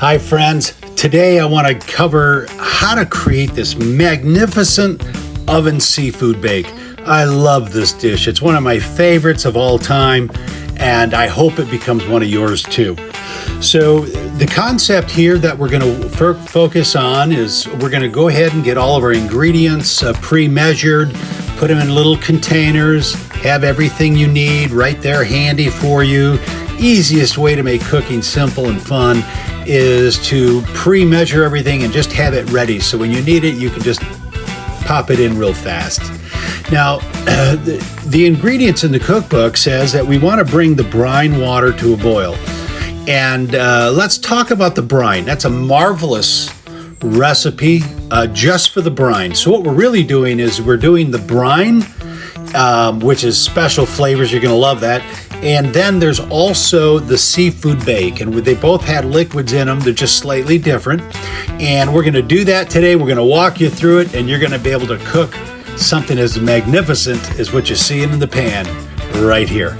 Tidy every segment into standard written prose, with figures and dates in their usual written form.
Hi friends, today I want to cover how to create this magnificent oven seafood bake. I love this dish. It's one of my favorites of all time, and I hope it becomes one of yours too. So the concept here that we're going to focus on is we're going to go ahead and get all of our ingredients pre-measured, put them in little containers, have everything you need right there handy for you. Easiest way to make cooking simple and fun is to pre-measure everything and just have it ready. So when you need it, you can just pop it in real fast. Now, the ingredients in the cookbook says that we want to bring the brine water to a boil. And let's talk about the brine. That's a marvelous recipe just for the brine. So what we're really doing is we're doing the brine, which is special flavors. You're going to love that. And then there's also the seafood bake, and they both had liquids in them. They're just slightly different. And we're going to do that today. We're going to walk you through it, and you're going to be able to cook something as magnificent as what you see in the pan right here.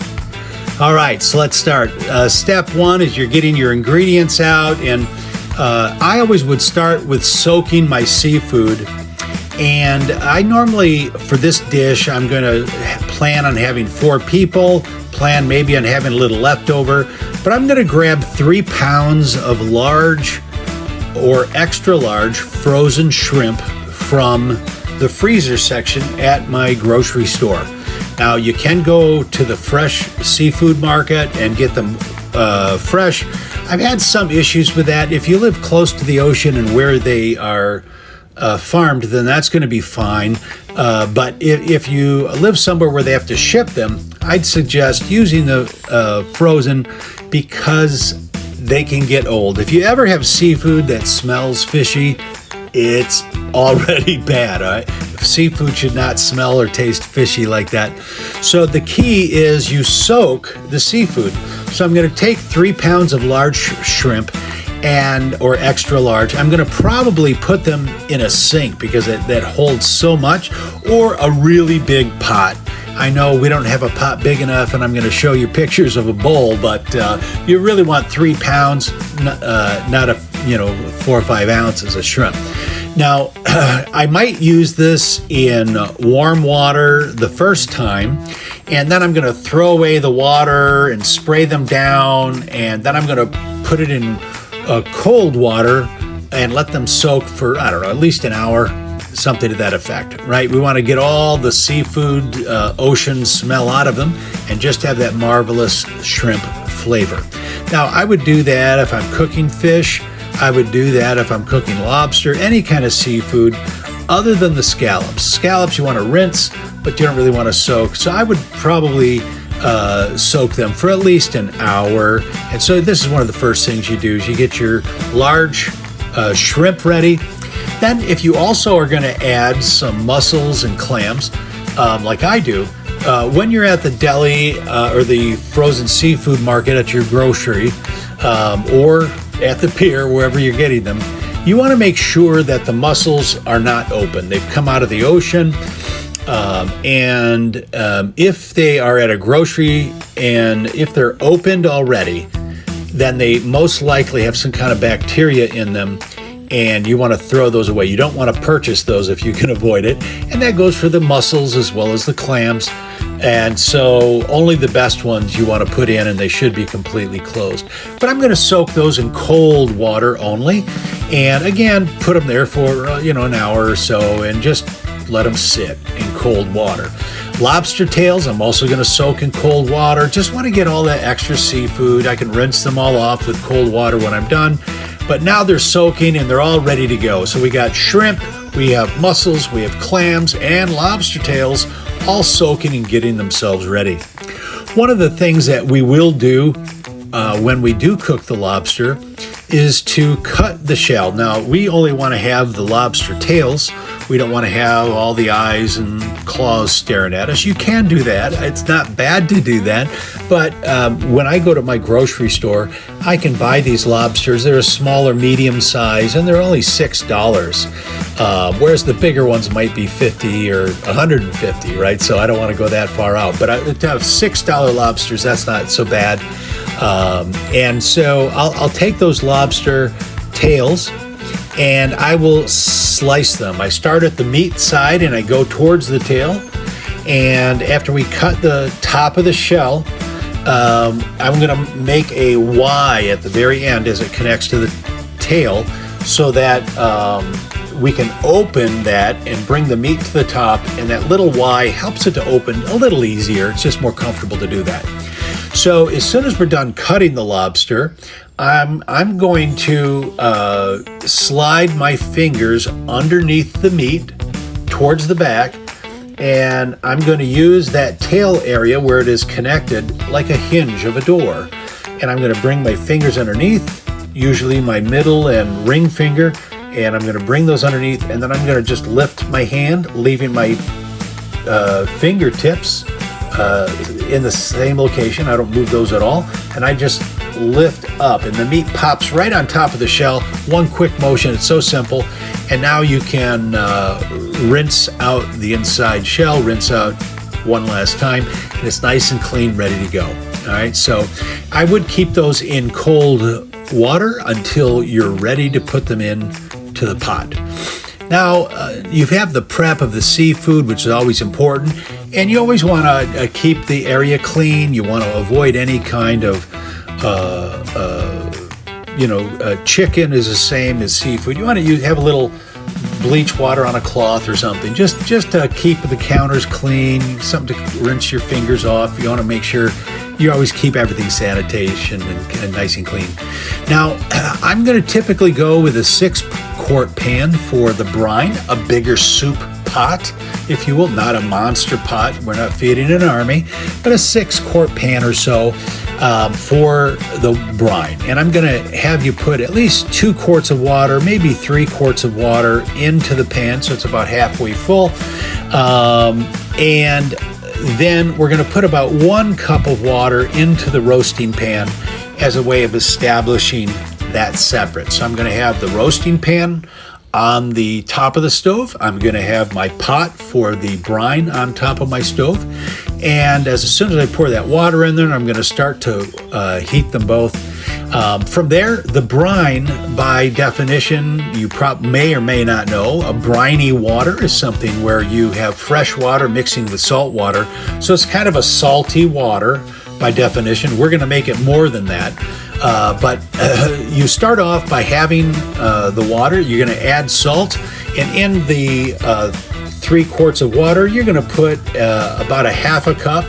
All right, so let's start. Step one is you're getting your ingredients out, and I always would start with soaking my seafood. And I normally, for this dish, I'm going to plan on having 4 people, plan maybe on having a little leftover, but I'm going to grab 3 pounds of large or extra large frozen shrimp from the freezer section at my grocery store. Now, you can go to the fresh seafood market and get them fresh. I've had some issues with that. If you live close to the ocean and where they are farmed, then that's going to be fine. But if you live somewhere where they have to ship them, I'd suggest using the frozen because they can get old. If you ever have seafood that smells fishy, it's already bad. All right? Seafood should not smell or taste fishy like that. So the key is you soak the seafood. So I'm going to take 3 pounds of large shrimp or extra large. I'm going to probably put them in a sink because that holds so much, or a really big pot. I know we don't have a pot big enough, and I'm going to show you pictures of a bowl, but you really want 3 pounds, not 4 or 5 ounces of shrimp. Now, I might use this in warm water the first time, and then I'm going to throw away the water and spray them down, and then I'm going to put it in cold water and let them soak for, I don't know, at least an hour, something to that effect, right? We want to get all the seafood ocean smell out of them and just have that marvelous shrimp flavor. Now, I would do that if I'm cooking fish. I would do that if I'm cooking lobster, any kind of seafood other than the scallops. Scallops you want to rinse, but you don't really want to soak. So I would probably soak them for at least an hour. And so this is one of the first things you do is you get your large shrimp ready. Then if you also are going to add some mussels and clams, like I do, when you're at the deli or the frozen seafood market at your grocery or at the pier, wherever you're getting them, you want to make sure that the mussels are not open. They've come out of the ocean. And if they are at a grocery and if they're opened already, then they most likely have some kind of bacteria in them, and you want to throw those away. You don't want to purchase those if you can avoid it. And that goes for the mussels as well as the clams. And so only the best ones you want to put in, and they should be completely closed. But I'm going to soak those in cold water only. And again, put them there for, an hour or so and just let them sit in cold water. Lobster tails, I'm also going to soak in cold water. Just want to get all that extra seafood. I can rinse them all off with cold water when I'm done. But now they're soaking and they're all ready to go. So we got shrimp, we have mussels, we have clams, and lobster tails all soaking and getting themselves ready. One of the things that we will do when we do cook the lobster is to cut the shell. Now, we only want to have the lobster tails. We don't want to have all the eyes and claws staring at us. You can do that. It's not bad to do that. But when I go to my grocery store, I can buy these lobsters. They're a smaller, medium size, and they're only $6. Whereas the bigger ones might be $50 or $150, right? So I don't want to go that far out. But to have $6 lobsters, that's not so bad. And so I'll take those lobster, tails, and I will slice them. I start at the meat side and I go towards the tail. And after we cut the top of the shell, I'm going to make a Y at the very end as it connects to the tail, so that we can open that and bring the meat to the top, and that little Y helps it to open a little easier. It's just more comfortable to do that. So as soon as we're done cutting the lobster, I'm going to slide my fingers underneath the meat towards the back, and I'm going to use that tail area where it is connected like a hinge of a door. And I'm going to bring my fingers underneath, usually my middle and ring finger, and I'm going to bring those underneath, and then I'm going to just lift my hand, leaving my fingertips in the same location. I don't move those at all, and I just lift up, and the meat pops right on top of the shell. One quick motion, it's so simple. And now you can rinse out the inside shell, rinse out one last time, and it's nice and clean, ready to go. All right, so I would keep those in cold water until you're ready to put them in to the pot. Now, you have the prep of the seafood, which is always important, and you always want to keep the area clean. You want to avoid any kind of chicken is the same as seafood. You want to have a little bleach water on a cloth or something, just to keep the counters clean, something to rinse your fingers off. You want to make sure you always keep everything sanitation and nice and clean. Now, I'm going to typically go with a 6-quart pan for the brine, a bigger soup pot, if you will, not a monster pot. We're not feeding an army, but a 6-quart pan or so for the brine. And I'm going to have you put at least 2 quarts of water, maybe 3 quarts of water into the pan, so it's about halfway full. And then we're going to put about 1 cup of water into the roasting pan as a way of establishing that separate. So I'm going to have the roasting pan on the top of the stove. I'm going to have my pot for the brine on top of my stove. And as soon as I pour that water in there, I'm going to start to heat them both. From there, the brine, by definition, you may or may not know, a briny water is something where you have fresh water mixing with salt water. So it's kind of a salty water by definition. We're going to make it more than that. But you start off by having the water. You're going to add salt, and in the 3 quarts of water, you're going to put about a half a cup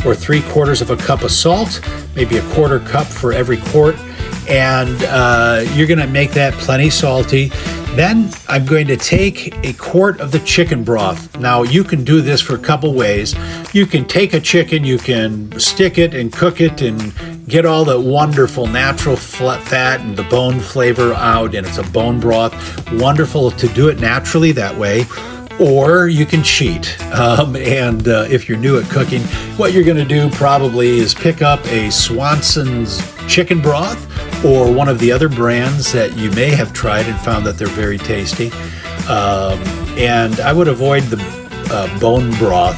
or 3/4 of a cup of salt, maybe a 1/4 cup for every quart, and you're going to make that plenty salty. Then I'm going to take a quart of the chicken broth. Now, you can do this for a couple ways. You can take a chicken, you can stick it and cook it and get all the wonderful natural fat and the bone flavor out, and it's a bone broth. Wonderful to do it naturally that way. Or you can cheat. If you're new at cooking, what you're going to do probably is pick up a Swanson's chicken broth or one of the other brands that you may have tried and found that they're very tasty. And I would avoid the bone broth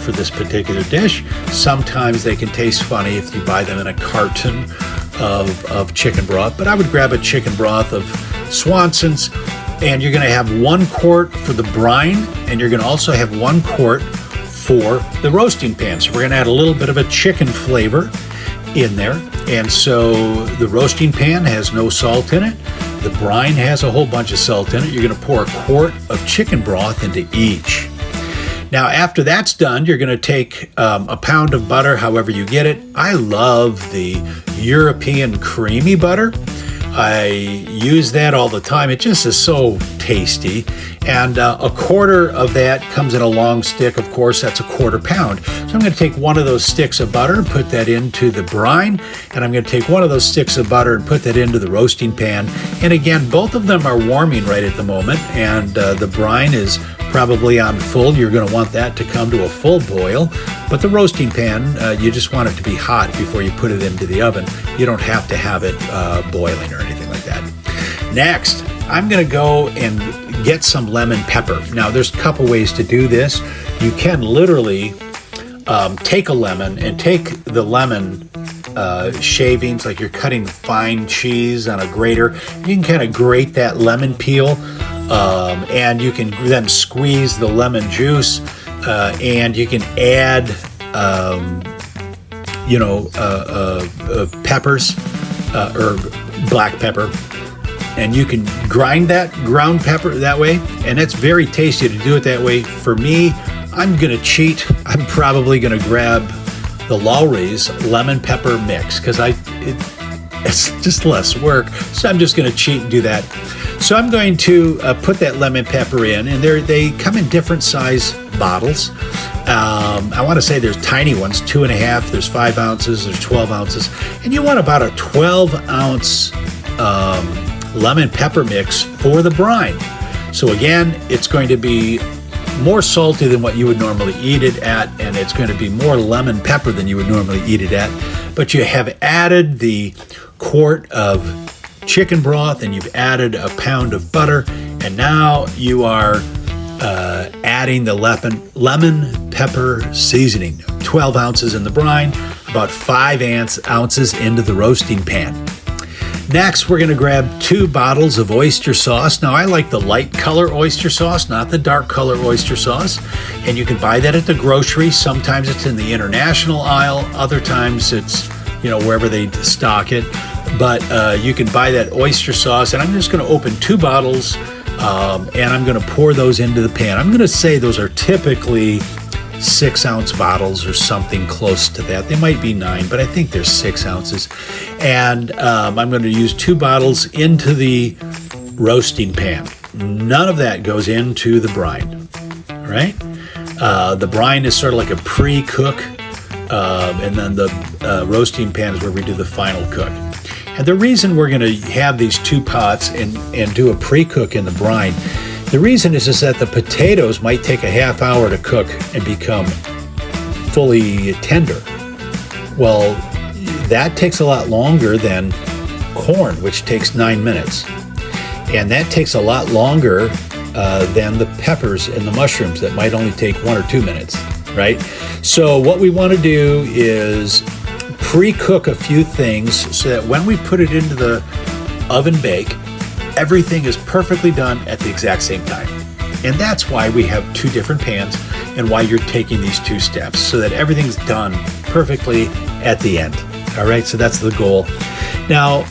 for this particular dish. Sometimes they can taste funny if you buy them in a carton of chicken broth, but I would grab a chicken broth of Swanson's. And you're going to have 1 quart for the brine, and you're going to also have 1 quart for the roasting pan. So we're going to add a little bit of a chicken flavor in there. And so the roasting pan has no salt in it. The brine has a whole bunch of salt in it. You're going to pour a quart of chicken broth into each. Now, after that's done, you're going to take a pound of butter, however you get it. I love the European creamy butter. I use that all the time. It just is so tasty. And a 1/4 of that comes in a long stick. Of course, that's a 1/4 pound. So I'm going to take 1 of those sticks of butter and put that into the brine. And I'm going to take 1 of those sticks of butter and put that into the roasting pan. And again, both of them are warming right at the moment. And the brine is probably on full. You're going to want that to come to a full boil. But the roasting pan, you just want it to be hot before you put it into the oven. You don't have to have it boiling or anything like that. Next, I'm going to go and get some lemon pepper. Now, there's a couple ways to do this. You can literally take a lemon and take the lemon shavings, like you're cutting fine cheese on a grater. You can kind of grate that lemon peel, and you can then squeeze the lemon juice, and you can add, peppers, or black pepper. And you can grind that ground pepper that way, and it's very tasty to do it that way. For me, I'm gonna cheat. I'm probably gonna grab the Lowry's lemon pepper mix because it's just less work. So I'm just gonna cheat and do that. So I'm going to put that lemon pepper in, and they come in different size bottles. I want to say there's tiny ones, 2.5. There's 5 ounces. There's 12 ounces, and you want about a 12-ounce lemon pepper mix for the brine. So again, it's going to be more salty than what you would normally eat it at, and it's going to be more lemon pepper than you would normally eat it at. But you have added the quart of chicken broth, and you've added a pound of butter, and now you are adding the lemon pepper seasoning. 12 ounces in the brine, about 5 ounces into the roasting pan. Next, we're going to grab 2 bottles of oyster sauce. Now, I like the light color oyster sauce, not the dark color oyster sauce. And you can buy that at the grocery. Sometimes it's in the international aisle. Other times it's, wherever they stock it. But you can buy that oyster sauce. And I'm just going to open 2 bottles, and I'm going to pour those into the pan. I'm going to say those are typically 6-ounce bottles or something close to that. They might be 9, but I think they're 6 ounces. And I'm going to use 2 bottles into the roasting pan. None of that goes into the brine, right? The brine is sort of like a pre-cook, and then the roasting pan is where we do the final cook. And the reason we're going to have these 2 pots and do a pre-cook in the brine, the reason is that the potatoes might take a half hour to cook and become fully tender. Well, that takes a lot longer than corn, which takes 9 minutes. And that takes a lot longer than the peppers and the mushrooms that might only take 1 or 2 minutes, right? So what we want to do is pre-cook a few things so that when we put it into the oven bake, everything is perfectly done at the exact same time. And that's why we have 2 different pans and why you're taking these 2 steps so that everything's done perfectly at the end. All right, so that's the goal. Now,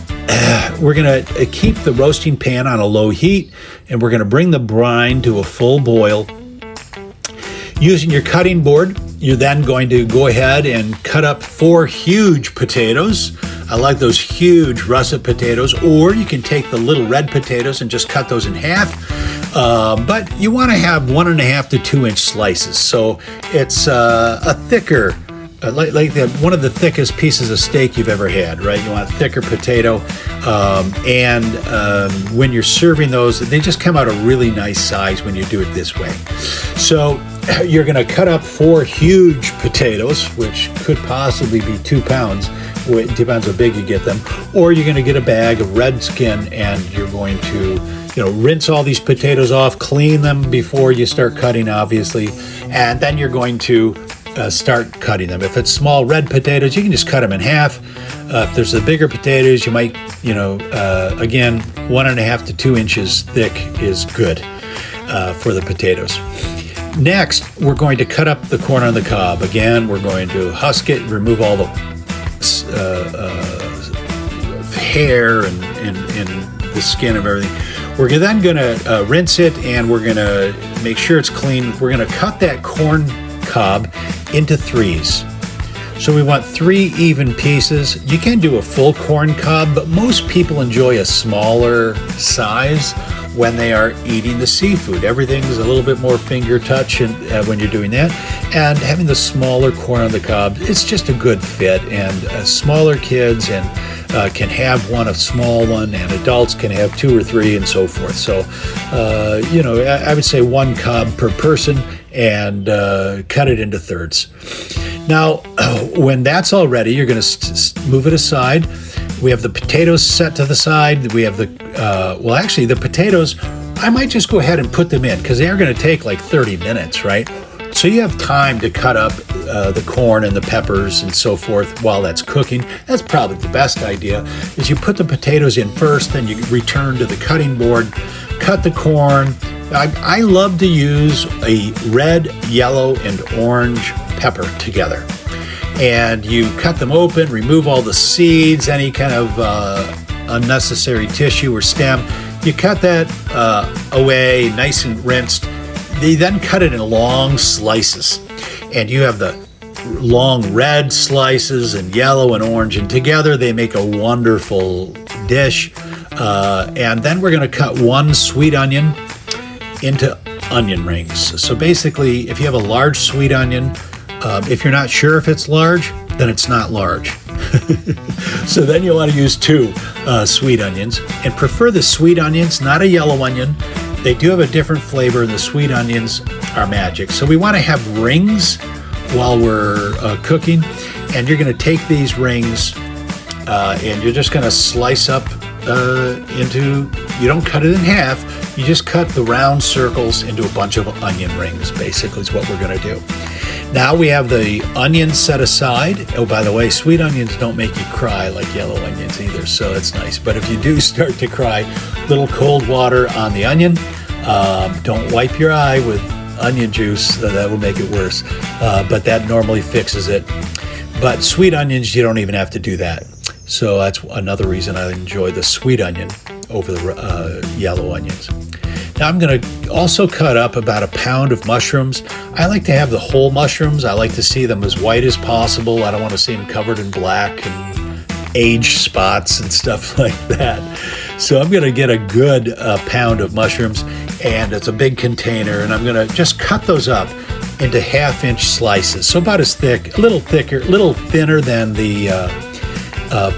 we're going to keep the roasting pan on a low heat, and we're going to bring the brine to a full boil. Using your cutting board, you're then going to go ahead and cut up 4 huge potatoes. I like those huge russet potatoes, or you can take the little red potatoes and just cut those in half. But you want to have 1.5 to 2 inch slices. So it's a thicker, one of the thickest pieces of steak you've ever had, right? You want a thicker potato. When you're serving those, they just come out a really nice size when you do it this way. So you're going to cut up 4 huge potatoes, which could possibly be 2 pounds. It depends how big you get them. Or you're going to get a bag of red skin, and you're going to, rinse all these potatoes off, clean them before you start cutting, obviously, and then you're going to start cutting them. If it's small red potatoes, you can just cut them in half. If there's the bigger potatoes, you might, again, 1.5 to 2 inches thick is good for the potatoes. Next, we're going to cut up the corn on the cob. Again, we're going to husk it, remove all the hair and the skin of everything. We're then going to rinse it, and we're going to make sure it's clean. We're going to cut that corn cob into 3s. So we want 3 even pieces. You can do a full corn cob, but most people enjoy a smaller size when they are eating the seafood. Everything's a little bit more finger touch when you're doing that. And having the smaller corn on the cob, it's just a good fit. And smaller kids can have a small one, and adults can have 2 or 3 and so forth. So, I would say 1 cob per person, and cut it into 3rds. Now, when that's all ready, you're going to move it aside. We have the potatoes set to the side. We have the potatoes, I might just go ahead and put them in because they are going to take like 30 minutes, right? So you have time to cut up the corn and the peppers and so forth while that's cooking. That's probably the best idea, is you put the potatoes in first, then you return to the cutting board, cut the corn. I love to use a red, yellow, and orange pepper together. And you cut them open, remove all the seeds, any kind of unnecessary tissue or stem. You cut that away, nice and rinsed. They then cut it in long slices. And you have the long red slices and yellow and orange, and together they make a wonderful dish. And then we're going to cut one sweet onion into onion rings. So basically, if you have a large sweet onion, if you're not sure if it's large, then it's not large. So then you want to use two sweet onions, and prefer the sweet onions, not a yellow onion. They do have a different flavor, and the sweet onions are magic. So we want to have rings while we're cooking, and you're going to take these rings and you're just going to slice up you don't cut it in half, you just cut the round circles into a bunch of onion rings, basically is what we're going to do. Now we have the onions set aside. Oh, by the way, sweet onions don't make you cry like yellow onions either, so it's nice. But if you do start to cry, little cold water on the onion. Don't wipe your eye with onion juice, that will make it worse. But that normally fixes it. But sweet onions, you don't even have to do that. So that's another reason I enjoy the sweet onion over the yellow onions. Now I'm going to also cut up about a pound of mushrooms. I like to have the whole mushrooms. I like to see them as white as possible. I don't want to see them covered in black and age spots and stuff like that. So I'm going to get a good pound of mushrooms, and it's a big container, and I'm going to just cut those up into half-inch slices. So about as thick, a little thicker, a little thinner than the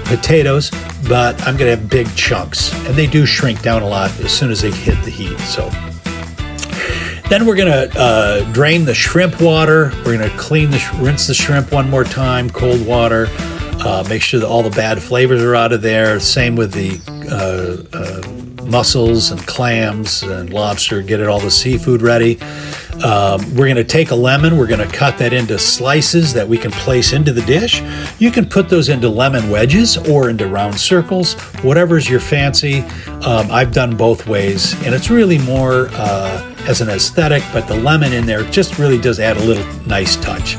potatoes, but I'm going to have big chunks, and they do shrink down a lot as soon as they hit the heat. So then we're going to drain the shrimp water. We're going to rinse the shrimp one more time, cold water. Make sure that all the bad flavors are out of there. Same with the mussels and clams and lobster. Get all the seafood ready. We're going to take a lemon. We're going to cut that into slices that we can place into the dish. You can put those into lemon wedges or into round circles, whatever's your fancy. I've done both ways, and it's really more as an aesthetic, but the lemon in there just really does add a little nice touch.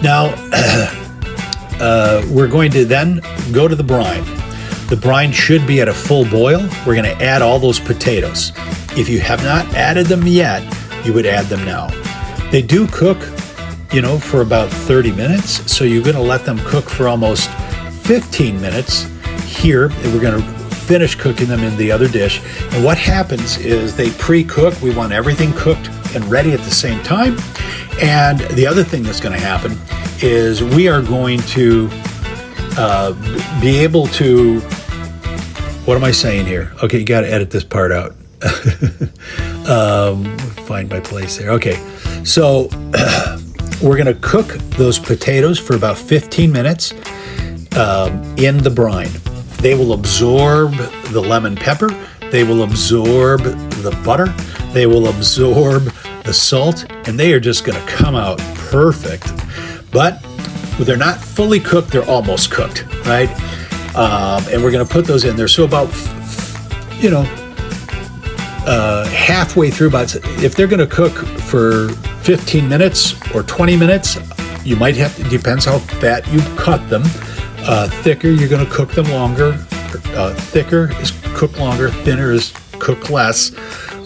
Now, we're going to then go to the brine. The brine should be at a full boil. We're going to add all those potatoes. If you have not added them yet, you would add them now. They do cook, for about 30 minutes. So you're going to let them cook for almost 15 minutes here. We're going to finish cooking them in the other dish. And what happens is they pre-cook. We want everything cooked and ready at the same time. And the other thing that's going to happen is we are going to be able to, what am I saying here? Okay, you got to edit this part out. Find my place there. Okay, so we're going to cook those potatoes for about 15 minutes in the brine. They will absorb the lemon pepper. They will absorb the butter. They will absorb the salt, and they are just going to come out perfect. But they're not fully cooked. They're almost cooked, right? And we're going to put those in there. So about, halfway through, if they're going to cook for 15 minutes or 20 minutes, you might have to, depends how fat you cut them. Thicker, you're going to cook them longer. Thicker is cook longer, thinner is cook less.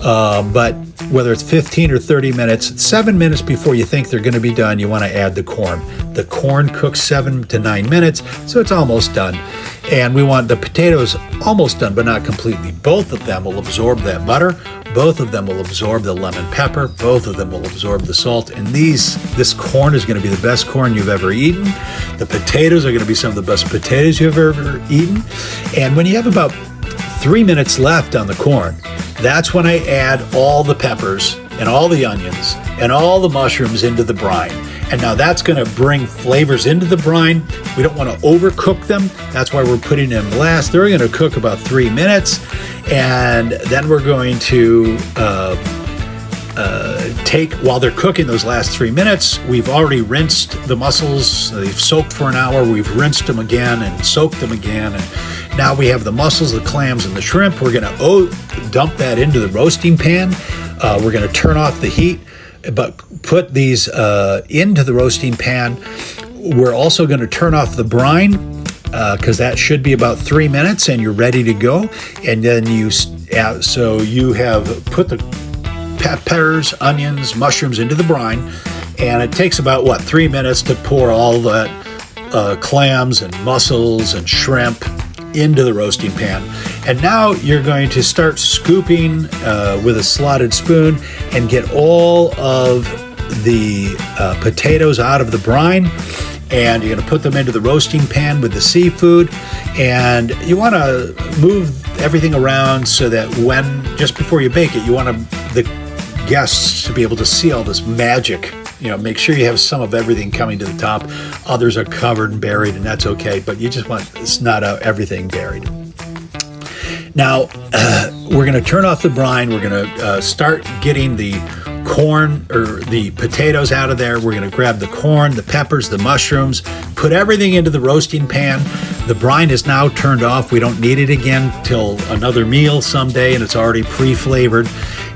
But whether it's 15 or 30 minutes, 7 minutes before you think they're going to be done, you want to add the corn. The corn cooks 7 to 9 minutes, so it's almost done. And we want the potatoes almost done, but not completely. Both of them will absorb that butter. Both of them will absorb the lemon pepper. Both of them will absorb the salt. And this corn is going to be the best corn you've ever eaten. The potatoes are going to be some of the best potatoes you've ever eaten. And when you have about 3 minutes left on the corn, that's when I add all the peppers and all the onions and all the mushrooms into the brine. And now that's going to bring flavors into the brine. We don't want to overcook them. That's why we're putting them last. They're going to cook about 3 minutes. And then we're going to while they're cooking those last 3 minutes, we've already rinsed the mussels. They've soaked for an hour. We've rinsed them again and soaked them again. And now we have the mussels, the clams, and the shrimp. We're going to dump that into the roasting pan. We're going to turn off the heat, but put these into the roasting pan. We're also going to turn off the brine because that should be about 3 minutes, and you're ready to go. And then so you have put the peppers, onions, mushrooms into the brine, and it takes about 3 minutes to pour all that clams and mussels and shrimp into the roasting pan. And now you're going to start scooping with a slotted spoon and get all of the potatoes out of the brine, and you're going to put them into the roasting pan with the seafood. And you want to move everything around so that just before you bake it, you want the guests to be able to see all this magic. Make sure you have some of everything coming to the top. Others are covered and buried, and that's okay, but you just want everything buried. Now, we're going to turn off the brine. We're going to start getting the corn or the potatoes out of there. We're going to grab the corn, the peppers, the mushrooms, put everything into the roasting pan. The brine is now turned off. We don't need it again till another meal someday, and it's already pre-flavored.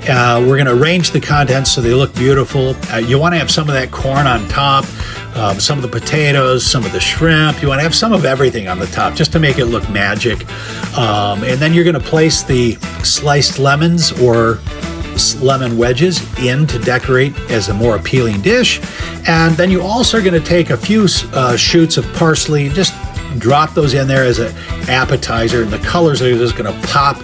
We're going to arrange the contents so they look beautiful. You want to have some of that corn on top, some of the potatoes, some of the shrimp. You want to have some of everything on the top just to make it look magic. And then you're going to place the sliced lemons or lemon wedges in to decorate as a more appealing dish. And then you also are going to take a few shoots of parsley, just drop those in there as an appetizer, and the colors are just going to pop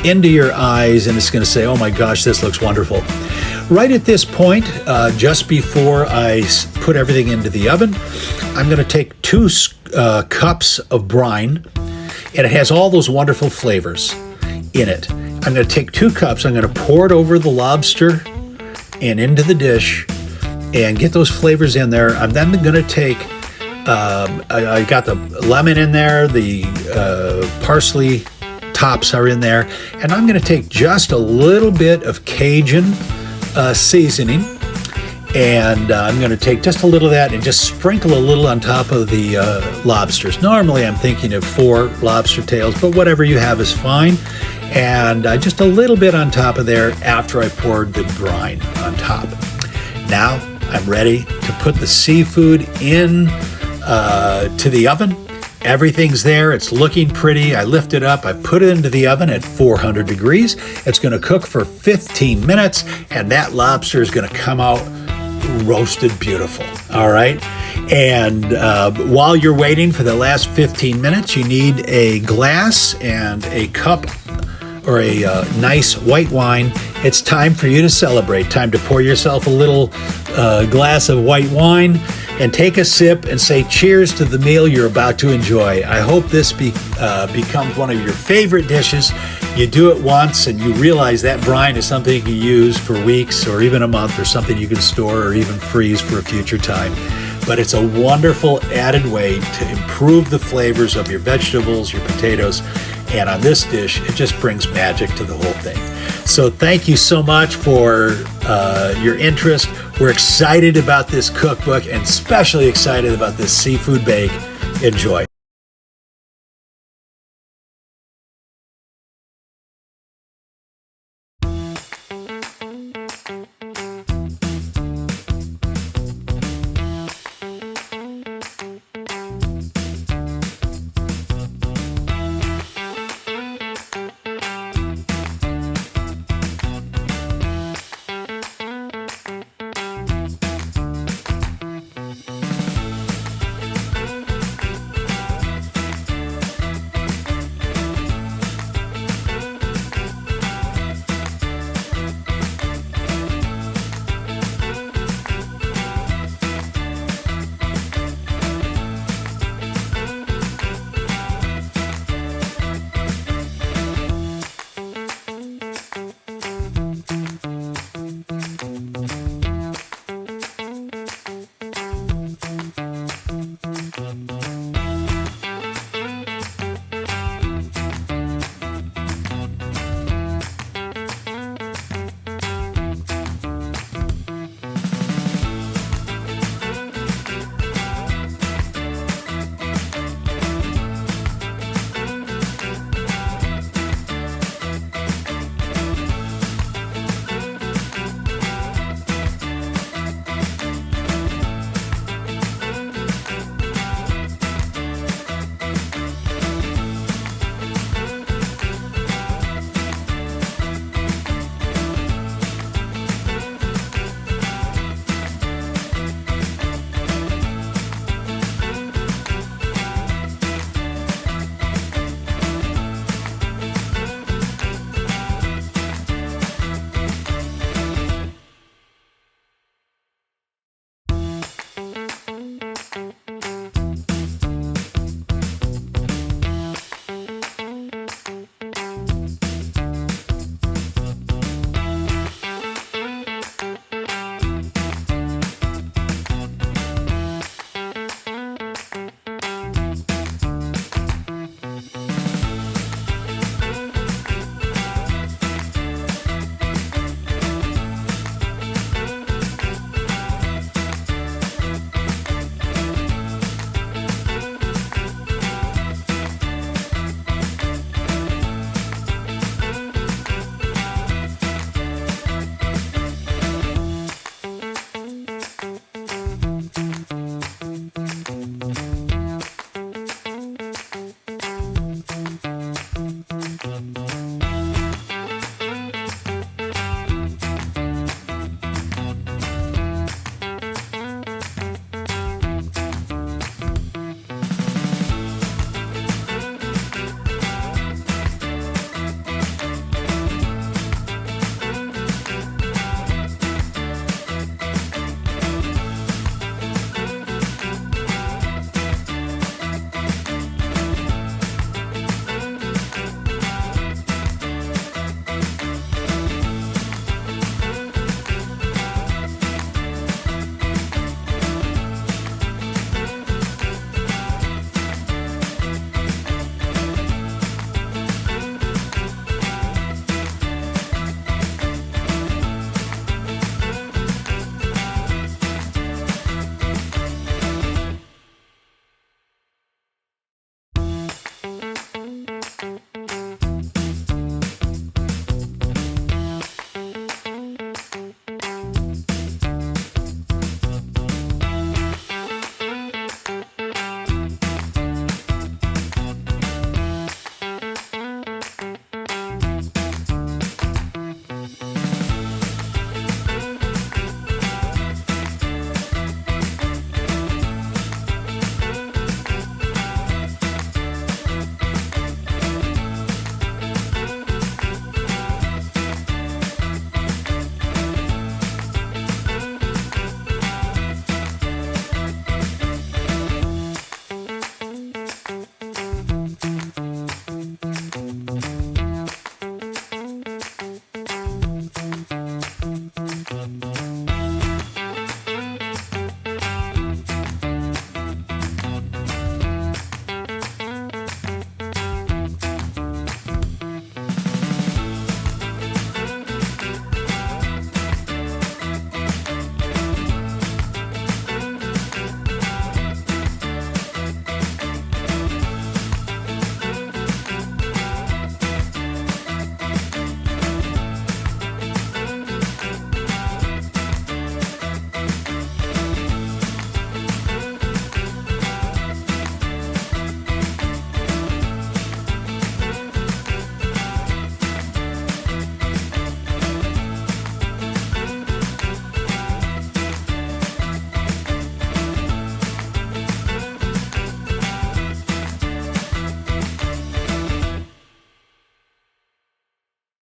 into your eyes, and it's going to say, oh my gosh, this looks wonderful. Right at this point, just before I put everything into the oven, I'm going to take 2 cups of brine, and it has all those wonderful flavors in it. I'm going to take 2 cups, I'm going to pour it over the lobster and into the dish and get those flavors in there. I'm then going to take, I got the lemon in there, the parsley tops are in there, and I'm going to take just a little bit of Cajun seasoning, and I'm going to take just a little of that and just sprinkle a little on top of the lobsters. Normally I'm thinking of 4 lobster tails, but whatever you have is fine. And just a little bit on top of there after I poured the brine on top. Now I'm ready to put the seafood in to the oven. Everything's there. It's looking pretty. I lift it up. I put it into the oven at 400 degrees. It's going to cook for 15 minutes, and that lobster is going to come out roasted beautiful. All right. And while you're waiting for the last 15 minutes, you need a glass and a cup or a nice white wine. It's time for you to celebrate. Time to pour yourself a little glass of white wine and take a sip and say cheers to the meal you're about to enjoy. I hope this becomes one of your favorite dishes. You do it once and you realize that brine is something you can use for weeks or even a month, or something you can store or even freeze for a future time. But it's a wonderful added way to improve the flavors of your vegetables, your potatoes, and on this dish, it just brings magic to the whole thing. So thank you so much for your interest. We're excited about this cookbook and especially excited about this seafood bake. Enjoy.